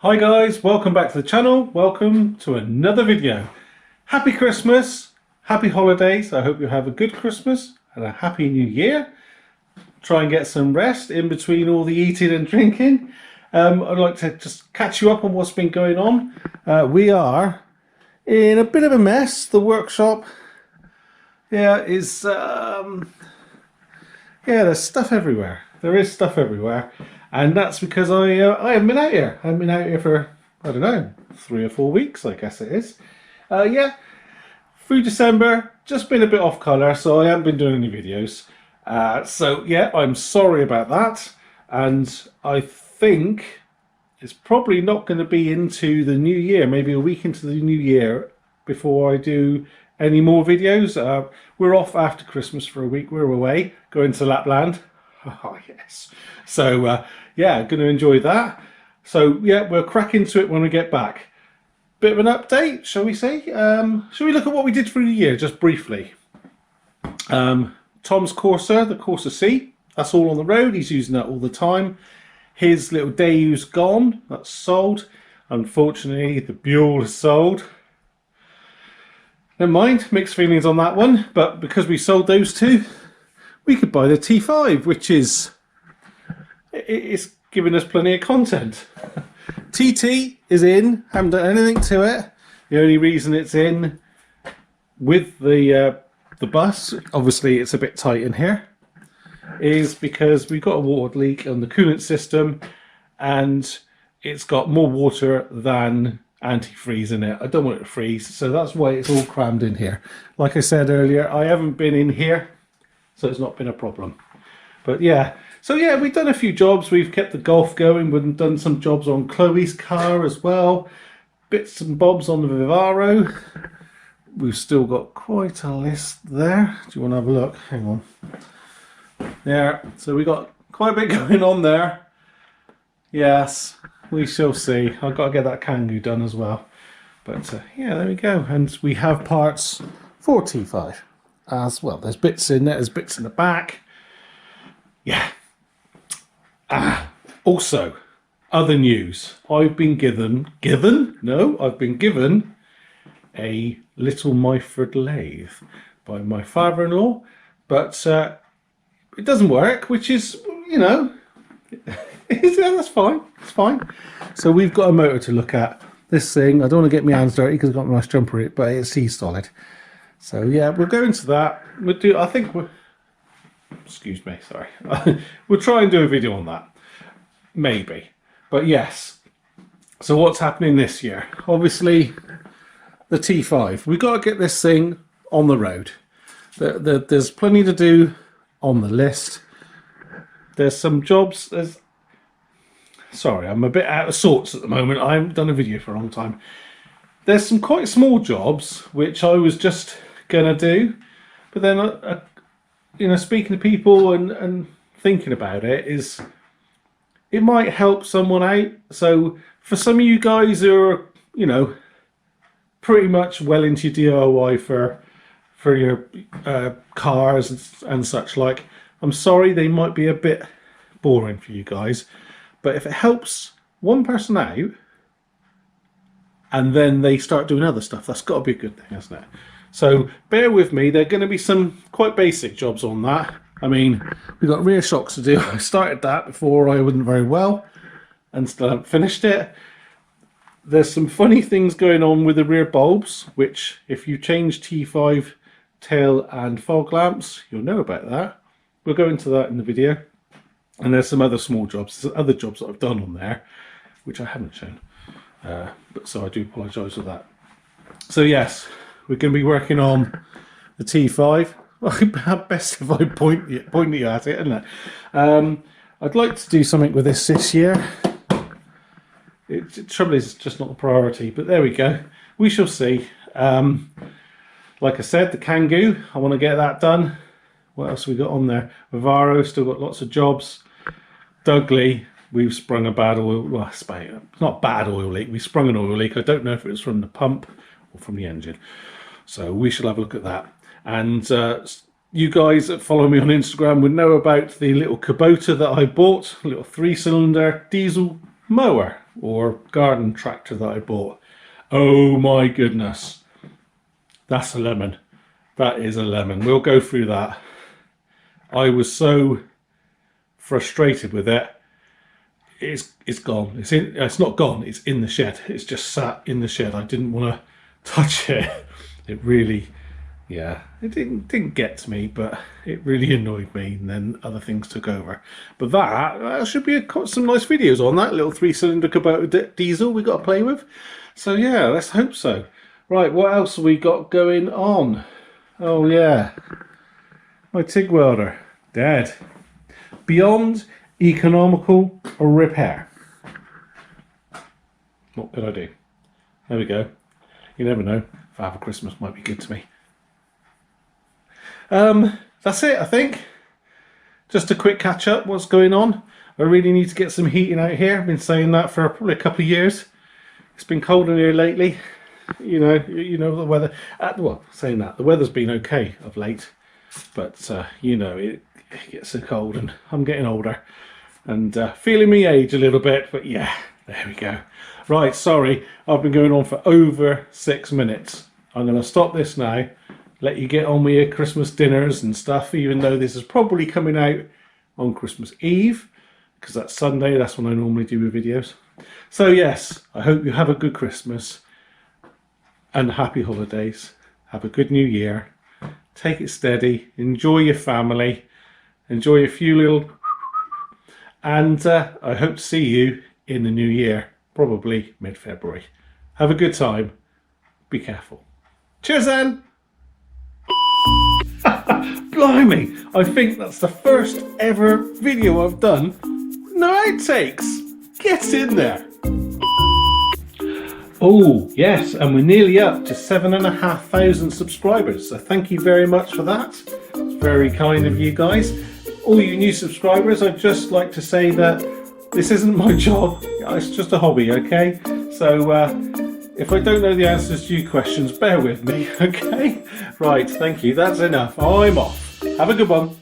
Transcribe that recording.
Hi guys, welcome back to the channel. Welcome to another video. Happy Christmas, happy holidays. I hope you have a good Christmas and a happy new year. Try and get some rest in between all the eating and drinking. I'd like to just catch you up on what's been going on. We are in a bit of a mess. The workshop is there's stuff everywhere. There is stuff everywhere. And that's because I haven't been out here. I haven't been out here for, I don't know, 3 or 4 weeks, I guess it is. Through December, just been a bit off colour, so I haven't been doing any videos. I'm sorry about that. And I think it's probably not going to be into the new year, maybe a week into the new year, before I do any more videos. We're off after Christmas for a week. We're away, going to Lapland. Oh, yes. So, going to enjoy that. So, we'll crack into it when we get back. Bit of an update, shall we say? Shall we look at what we did through the year, just briefly? Tom's Corsa, the Corsa C, that's all on the road. He's using that all the time. His little Dayu's gone. That's sold. Unfortunately, the Buell is sold. Never mind, mixed feelings on that one. But because we sold those two, we could buy the T5, which is, it's giving us plenty of content. TT is in, haven't done anything to it. The only reason it's in with the bus, obviously it's a bit tight in here, is because we've got a water leak on the coolant system and it's got more water than antifreeze in it. I don't want it to freeze, so that's why it's all crammed in here. Like I said earlier, I haven't been in here, so it's not been a problem. But we've done a few jobs. We've kept the Golf going. We've done some jobs on Chloe's car as well. Bits and bobs on the Vivaro. We've still got quite a list there. Do you want to have a look? Hang on. There. So we got quite a bit going on there. Yes, we shall see. I've got to get that Kangoo done as well. But there we go. And we have parts for T5 as well. There's bits in there. There's bits in the back. Yeah. Also, other news. I've been given a little Myford lathe by my father-in-law, but it doesn't work, which is, that's fine. It's fine. So we've got a motor to look at. This thing, I don't want to get my hands dirty because I've got a nice jumper in it, but it's C-solid. So we'll go into that. Excuse me, sorry. We'll try and do a video on that. Maybe. But yes. So what's happening this year? Obviously, the T5. We've got to get this thing on the road. There's plenty to do on the list. There's some jobs. Sorry, I'm a bit out of sorts at the moment. I haven't done a video for a long time. There's some quite small jobs, which I was just going to do. But then speaking to people and thinking about it, it might help someone out. So for some of you guys who are, pretty much well into DIY for your cars and such like, I'm sorry they might be a bit boring for you guys. But if it helps one person out and then they start doing other stuff, that's got to be a good thing, hasn't it? So bear with me, there are going to be some quite basic jobs on that. I mean, we've got rear shocks to do. I started that before I wasn't very well and still haven't finished it. There's some funny things going on with the rear bulbs, which if you change T5 tail and fog lamps, you'll know about that. We'll go into that in the video. And there's some other small jobs. There's other jobs that I've done on there, which I haven't shown. So I do apologise for that. So yes, we're going to be working on the T5. Well, best if I point you at it, isn't it? I'd like to do something with this year. The trouble is, it's just not a priority. But there we go. We shall see. Like I said, the Kangoo, I want to get that done. What else have we got on there? Vivaro, still got lots of jobs. Dudley, we've sprung a bad oil. Well, it's not bad oil leak. We sprung an oil leak. I don't know if it was from the pump or from the engine. So we shall have a look at that. And you guys that follow me on Instagram would know about the little Kubota that I bought, a little 3-cylinder diesel mower. or garden tractor that I bought. Oh my goodness. That's a lemon. That is a lemon. We'll go through that. I was so frustrated with it. It's gone. It's not gone. It's in the shed. It's just sat in the shed. I didn't want to touch it. It really, yeah, it didn't get to me, but it really annoyed me. And then other things took over. But that should be some nice videos on that little 3-cylinder Kubota diesel we got to play with. So yeah, let's hope so. Right, what else have we got going on? Oh yeah, my TIG welder dead. Beyond economical repair. What could I do? There we go. You never know. Father Christmas might be good to me. That's it, I think. Just a quick catch up. What's going on? I really need to get some heating out here. I've been saying that for probably a couple of years. It's been cold in here lately. You know the weather. Well, saying that, the weather's been okay of late, but you know, it gets so cold, and I'm getting older, and feeling me age a little bit. But yeah, there we go. Right, sorry, I've been going on for over 6 minutes. I'm going to stop this now. Let you get on with your Christmas dinners and stuff. Even though this is probably coming out on Christmas Eve, because that's Sunday. That's when I normally do my videos. So yes, I hope you have a good Christmas and happy holidays. Have a good new year. Take it steady. Enjoy your family. Enjoy a few little... And I hope to see you in the new year. Probably mid-February. Have a good time. Be careful. Cheers then! Blimey! I think that's the first ever video I've done. No outtakes! Get in there! Oh, yes, and we're nearly up to 7,500 subscribers, so thank you very much for that. It's very kind of you guys. All you new subscribers, I'd just like to say that this isn't my job, it's just a hobby, okay? So, if I don't know the answers to your questions, bear with me, okay? Right, thank you, that's enough. I'm off. Have a good one.